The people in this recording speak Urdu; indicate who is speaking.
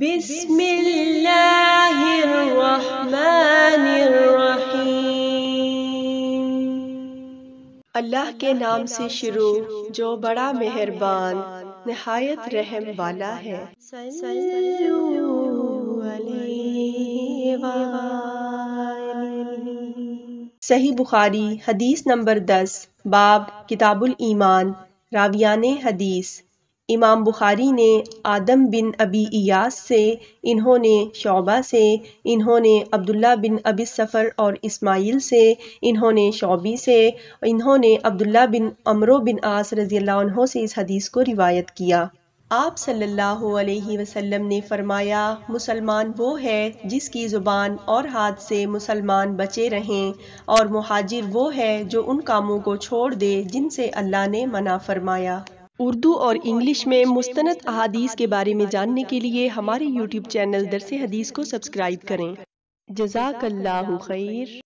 Speaker 1: بسم اللہ الرحمن الرحیم۔ اللہ کے نام سے شروع جو بڑا مہربان نہایت رحم والا ہے۔ صلو علیہ وآلہ۔ صحیح بخاری حدیث نمبر 10، باب کتاب الایمان۔ راویان حدیث امام بخاری نے آدم بن ابی ایاس سے، انہوں نے شعبہ سے، انہوں نے عبداللہ بن ابی الصفر اور اسماعیل سے، انہوں نے شعبی سے، انہوں نے عبداللہ بن عمرو بن عاص رضی اللہ عنہ سے اس حدیث کو روایت کیا۔ آپ صلی اللہ علیہ وسلم نے فرمایا، مسلمان وہ ہے جس کی زبان اور ہاتھ سے مسلمان بچے رہیں، اور مہاجر وہ ہے جو ان کاموں کو چھوڑ دے جن سے اللہ نے منع فرمایا۔ اردو اور انگلش میں مستند احادیث کے بارے میں جاننے کے لیے ہمارے یوٹیوب چینل درس حدیث کو سبسکرائب کریں۔ جزاک اللہ خیر۔